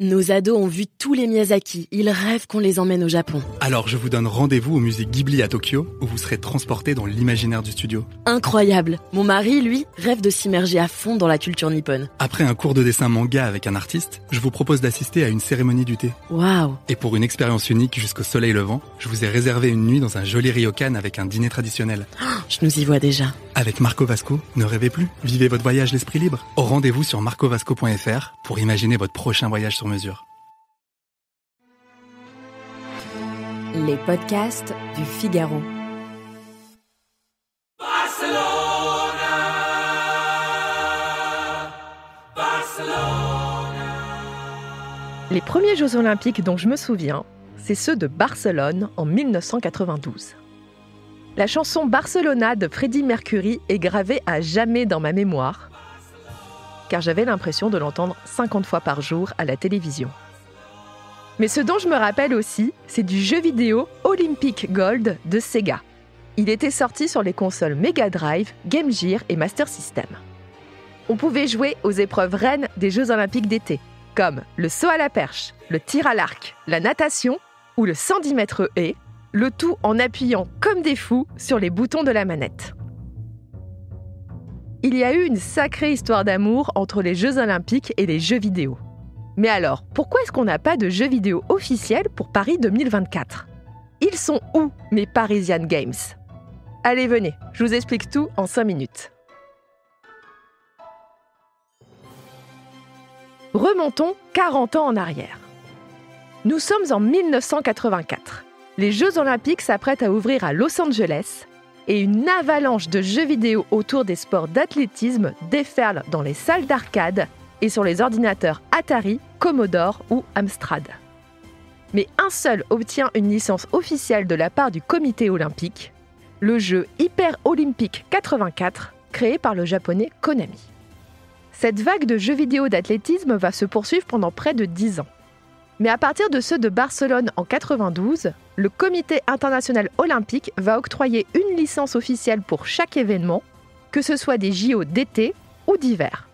Nos ados ont vu tous les Miyazaki, ils rêvent qu'on les emmène au Japon. Alors je vous donne rendez-vous au musée Ghibli à Tokyo, où vous serez transportés dans l'imaginaire du studio. Incroyable. Mon mari, lui, rêve de s'immerger à fond dans la culture nippone. Après un cours de dessin manga avec un artiste, je vous propose d'assister à une cérémonie du thé. Waouh. Et pour une expérience unique jusqu'au soleil levant, je vous ai réservé une nuit dans un joli ryokan avec un dîner traditionnel. Je nous y vois déjà. Avec Marco Vasco, ne rêvez plus, vivez votre voyage l'esprit libre. Au rendez-vous sur marcovasco.fr pour imaginer votre prochain voyage sur mesure. Les podcasts du Figaro. Les premiers Jeux Olympiques dont je me souviens, c'est ceux de Barcelone en 1992. La chanson Barcelona de Freddie Mercury est gravée à jamais dans ma mémoire, car j'avais l'impression de l'entendre 50 fois par jour à la télévision. Mais ce dont je me rappelle aussi, c'est du jeu vidéo Olympic Gold de Sega. Il était sorti sur les consoles Mega Drive, Game Gear et Master System. On pouvait jouer aux épreuves reines des Jeux Olympiques d'été, comme le saut à la perche, le tir à l'arc, la natation ou le 110 mètres haies, le tout en appuyant comme des fous sur les boutons de la manette. Il y a eu une sacrée histoire d'amour entre les Jeux Olympiques et les jeux vidéo. Mais alors, pourquoi est-ce qu'on n'a pas de jeux vidéo officiels pour Paris 2024 ? Ils sont où, mes Parisian Games ? Allez, venez, je vous explique tout en 5 minutes. Remontons 40 ans en arrière. Nous sommes en 1984. Les Jeux Olympiques s'apprêtent à ouvrir à Los Angeles et une avalanche de jeux vidéo autour des sports d'athlétisme déferle dans les salles d'arcade et sur les ordinateurs Atari, Commodore ou Amstrad. Mais un seul obtient une licence officielle de la part du comité olympique, le jeu Hyper Olympique 84, créé par le japonais Konami. Cette vague de jeux vidéo d'athlétisme va se poursuivre pendant près de 10 ans. Mais à partir de ceux de Barcelone en 92, le comité international olympique va octroyer une licence officielle pour chaque événement, que ce soit des JO d'été ou d'hiver.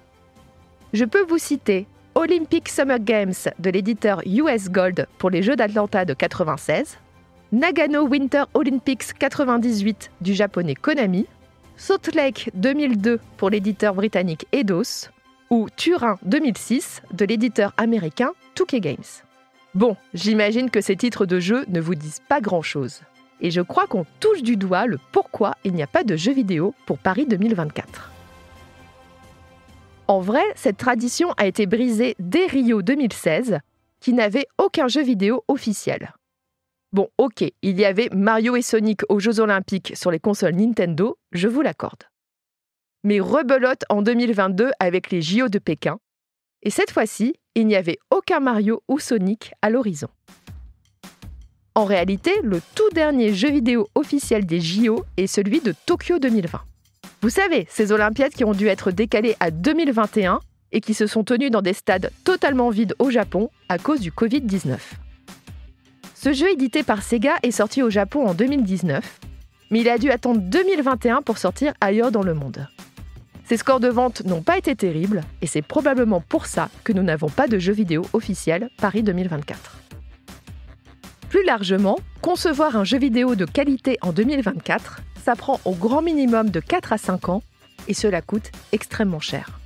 Je peux vous citer Olympic Summer Games de l'éditeur US Gold pour les Jeux d'Atlanta de 96, Nagano Winter Olympics 98 du japonais Konami, Salt Lake 2002 pour l'éditeur britannique Eidos ou Turin 2006 de l'éditeur américain 2K Games. Bon, j'imagine que ces titres de jeux ne vous disent pas grand-chose. Et je crois qu'on touche du doigt le pourquoi il n'y a pas de jeux vidéo pour Paris 2024. En vrai, cette tradition a été brisée dès Rio 2016, qui n'avait aucun jeu vidéo officiel. Bon, ok, il y avait Mario et Sonic aux Jeux Olympiques sur les consoles Nintendo, je vous l'accorde. Mais rebelote en 2022 avec les JO de Pékin, et cette fois-ci, il n'y avait aucun Mario ou Sonic à l'horizon. En réalité, le tout dernier jeu vidéo officiel des JO est celui de Tokyo 2020. Vous savez, ces Olympiades qui ont dû être décalées à 2021 et qui se sont tenues dans des stades totalement vides au Japon à cause du Covid-19. Ce jeu édité par Sega est sorti au Japon en 2019, mais il a dû attendre 2021 pour sortir ailleurs dans le monde. Ses scores de vente n'ont pas été terribles et c'est probablement pour ça que nous n'avons pas de jeu vidéo officiel Paris 2024. Plus largement, concevoir un jeu vidéo de qualité en 2024, ça prend au grand minimum de 4 à 5 ans et cela coûte extrêmement cher.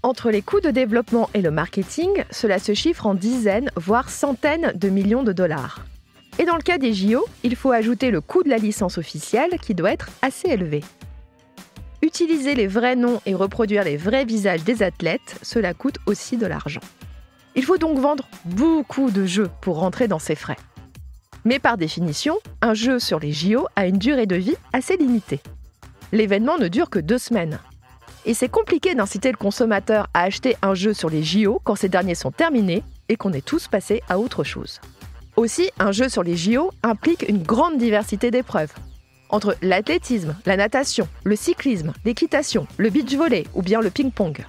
Entre les coûts de développement et le marketing, cela se chiffre en dizaines, voire centaines de millions de dollars. Et dans le cas des JO, il faut ajouter le coût de la licence officielle qui doit être assez élevé. Utiliser les vrais noms et reproduire les vrais visages des athlètes, cela coûte aussi de l'argent. Il faut donc vendre beaucoup de jeux pour rentrer dans ces frais. Mais par définition, un jeu sur les JO a une durée de vie assez limitée. L'événement ne dure que 2 semaines. Et c'est compliqué d'inciter le consommateur à acheter un jeu sur les JO quand ces derniers sont terminés et qu'on est tous passés à autre chose. Aussi, un jeu sur les JO implique une grande diversité d'épreuves. Entre l'athlétisme, la natation, le cyclisme, l'équitation, le beach-volley ou bien le ping-pong.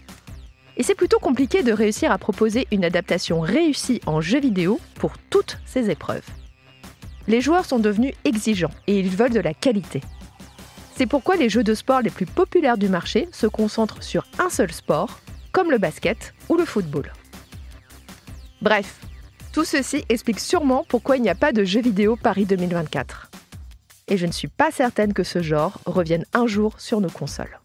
Et c'est plutôt compliqué de réussir à proposer une adaptation réussie en jeu vidéo pour toutes ces épreuves. Les joueurs sont devenus exigeants et ils veulent de la qualité. C'est pourquoi les jeux de sport les plus populaires du marché se concentrent sur un seul sport, comme le basket ou le football. Bref, tout ceci explique sûrement pourquoi il n'y a pas de jeux vidéo Paris 2024. Et je ne suis pas certaine que ce genre revienne un jour sur nos consoles.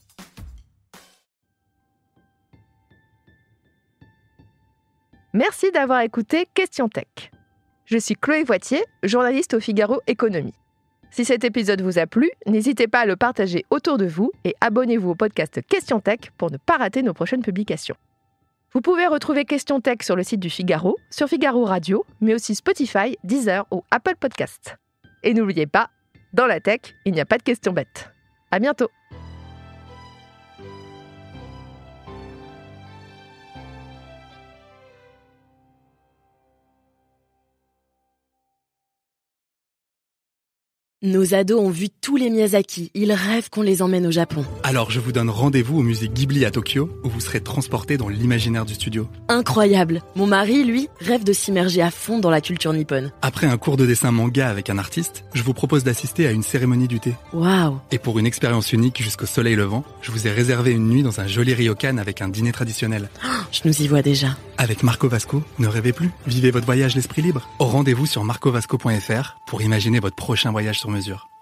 Merci d'avoir écouté Question Tech. Je suis Chloé Voitier, journaliste au Figaro Économie. Si cet épisode vous a plu, n'hésitez pas à le partager autour de vous et abonnez-vous au podcast Question Tech pour ne pas rater nos prochaines publications. Vous pouvez retrouver Question Tech sur le site du Figaro, sur Figaro Radio, mais aussi Spotify, Deezer ou Apple Podcasts. Et n'oubliez pas, dans la tech, il n'y a pas de questions bêtes. À bientôt. Nos ados ont vu tous les Miyazaki. Ils rêvent qu'on les emmène au Japon. Alors je vous donne rendez-vous au musée Ghibli à Tokyo, où vous serez transportés dans l'imaginaire du studio. Incroyable. Mon mari, lui, rêve de s'immerger à fond dans la culture nippone. Après un cours de dessin manga avec un artiste, je vous propose d'assister à une cérémonie du thé. Waouh. Et pour une expérience unique jusqu'au soleil levant, je vous ai réservé une nuit dans un joli ryokan avec un dîner traditionnel. Je nous y vois déjà. Avec Marco Vasco, ne rêvez plus, vivez votre voyage l'esprit libre. Rendez-vous sur marcovasco.fr pour imaginer votre prochain voyage sur mesure.